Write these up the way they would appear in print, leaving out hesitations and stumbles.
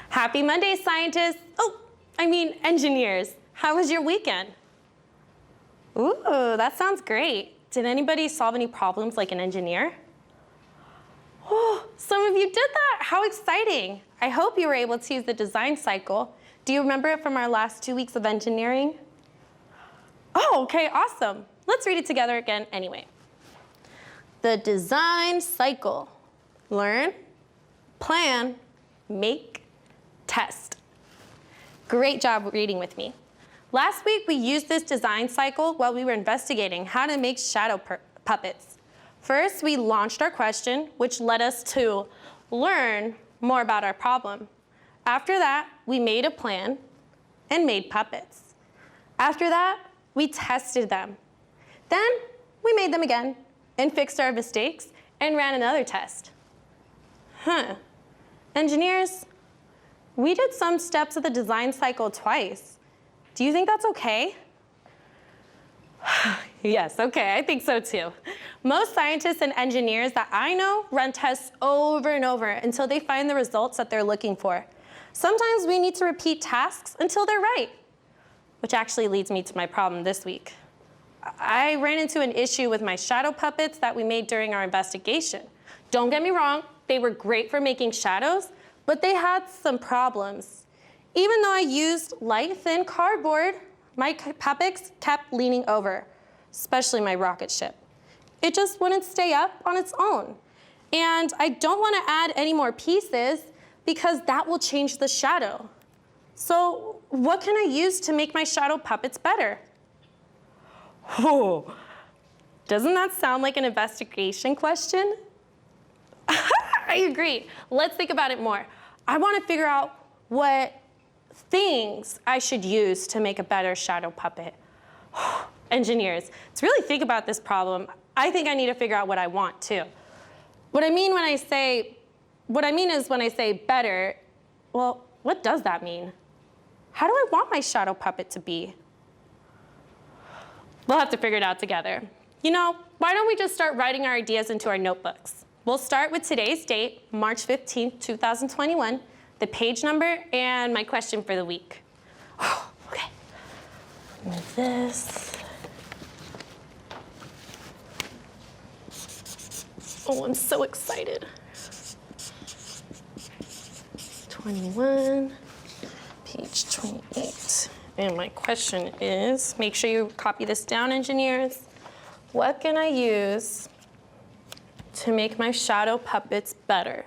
Happy Monday, scientists. Engineers. How was your weekend? Ooh, that sounds great. Did anybody solve any problems like an engineer? Oh, some of you did that. How exciting. I hope you were able to use the design cycle. Do you remember it from our last 2 weeks of engineering? Oh, okay, awesome. Let's read it together again anyway. The design cycle. Learn, plan, make, test. Great job reading with me. Last week, we used this design cycle while we were investigating how to make shadow puppets. First, we launched our question, which led us to learn more about our problem. After that, we made a plan and made puppets. After that, we tested them. Then, we made them again and fixed our mistakes and ran another test. Engineers, we did some steps of the design cycle twice. Do you think that's okay? Yes, okay, I think so too. Most scientists and engineers that I know run tests over and over until they find the results that they're looking for. Sometimes we need to repeat tasks until they're right, which actually leads me to my problem this week. I ran into an issue with my shadow puppets that we made during our investigation. Don't get me wrong, they were great for making shadows, but they had some problems. Even though I used light, thin cardboard, my puppets kept leaning over, especially my rocket ship. It just wouldn't stay up on its own. And I don't want to add any more pieces because that will change the shadow. So what can I use to make my shadow puppets better? Oh, doesn't that sound like an investigation question? I agree. Let's think about it more. I want to figure out what things I should use to make a better shadow puppet. Engineers, to really think about this problem, I think I need to figure out what I want too. What I mean is when I say better, well, what does that mean? How do I want my shadow puppet to be? We'll have to figure it out together. You know, why don't we just start writing our ideas into our notebooks? We'll start with today's date, March 15th, 2021, the page number, and my question for the week. Okay. Move this. Oh, I'm so excited. 21, page 28. And my question is, make sure you copy this down, engineers. What can I use to make my shadow puppets better?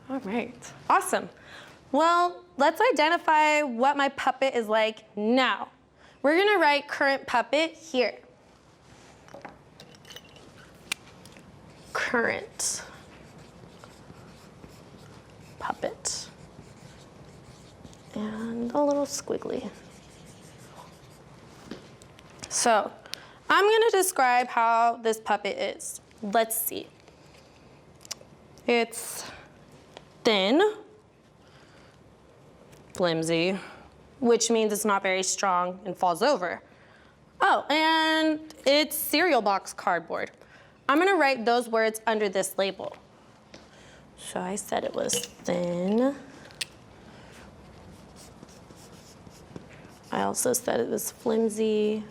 All right, awesome. Well, let's identify what my puppet is like now. We're gonna write current puppet here. Current puppet. And a little squiggly. So, I'm gonna describe how this puppet is. Let's see. It's thin, flimsy, which means it's not very strong and falls over. Oh, and it's cereal box cardboard. I'm gonna write those words under this label. So I said it was thin. I also said it was flimsy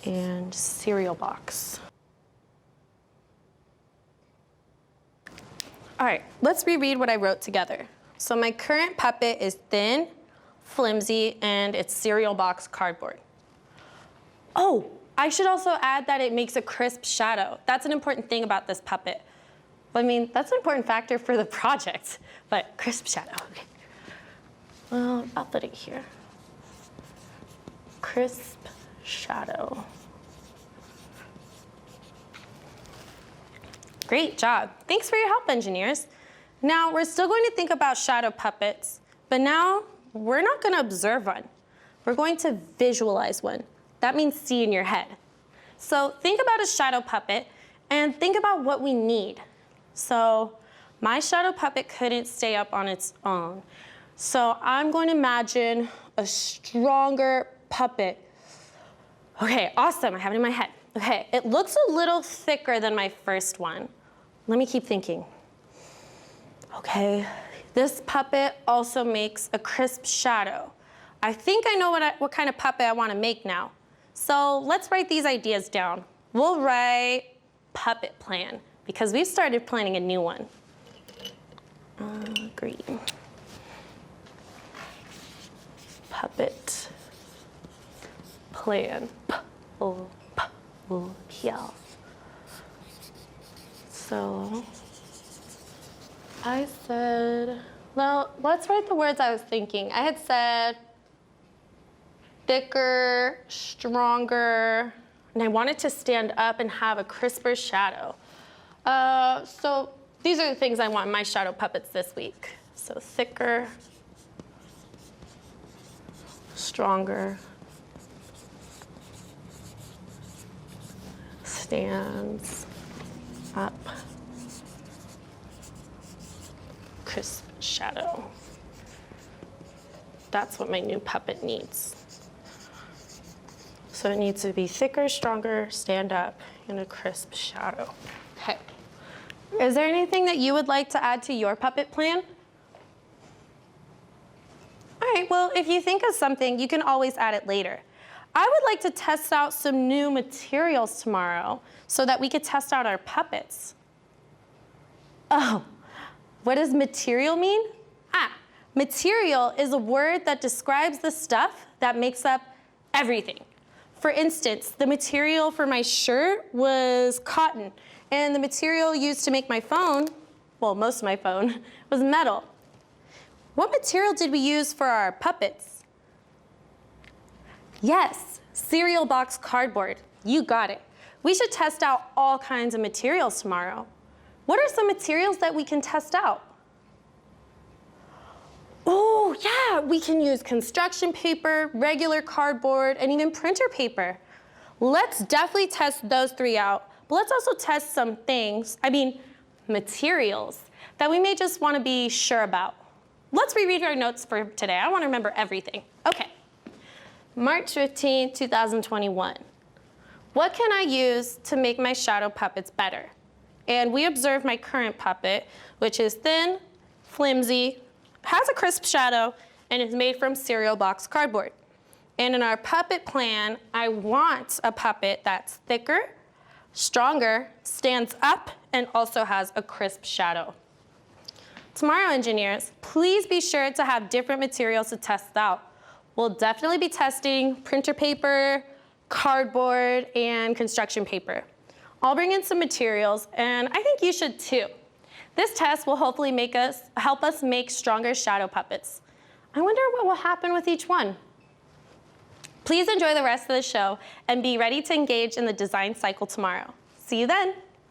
and cereal box. All right, let's reread what I wrote together. So my current puppet is thin, flimsy, and it's cereal box cardboard. Oh, I should also add that it makes a crisp shadow. That's an important thing about this puppet. I mean, that's an important factor for the project, but crisp shadow, okay. Well, I'll put it here. Crisp shadow. Great job. Thanks for your help, engineers. Now, we're still going to think about shadow puppets, but now we're not going to observe one. We're going to visualize one. That means see in your head. So think about a shadow puppet and think about what we need. So my shadow puppet couldn't stay up on its own. So I'm going to imagine a stronger puppet. Okay, awesome, I have it in my head. Okay, it looks a little thicker than my first one. Let me keep thinking. Okay, this puppet also makes a crisp shadow. I think I know what kind of puppet I want to make now. So let's write these ideas down. We'll write puppet plan because we've started planning a new one. Green. Puppet plan. P-O-P-L. So I said, well, let's write the words I was thinking. I had said thicker, stronger, and I wanted to stand up and have a crisper shadow. So these are the things I want in my shadow puppets this week. So thicker, stronger, stands up, crisp shadow. That's what my new puppet needs. So it needs to be thicker, stronger, stand up, and a crisp shadow. Okay. Is there anything that you would like to add to your puppet plan? All right, well, if you think of something, you can always add it later. I would like to test out some new materials tomorrow so that we could test out our puppets. Oh, what does material mean? Material is a word that describes the stuff that makes up everything. For instance, the material for my shirt was cotton, and the material used to make my phone, well, most of my phone, was metal. What material did we use for our puppets? Yes, cereal box cardboard. You got it. We should test out all kinds of materials tomorrow. What are some materials that we can test out? Oh, yeah, we can use construction paper, regular cardboard, and even printer paper. Let's definitely test those three out, but let's also test some things, materials, that we may just want to be sure about. Let's reread our notes for today. I want to remember everything. Okay, March 15, 2021. What can I use to make my shadow puppets better? And we observe my current puppet, which is thin, flimsy, has a crisp shadow, and is made from cereal box cardboard. And in our puppet plan, I want a puppet that's thicker, stronger, stands up, and also has a crisp shadow. Tomorrow, engineers, please be sure to have different materials to test out. We'll definitely be testing printer paper, cardboard, and construction paper. I'll bring in some materials, and I think you should too. This test will hopefully help us make stronger shadow puppets. I wonder what will happen with each one. Please enjoy the rest of the show and be ready to engage in the design cycle tomorrow. See you then.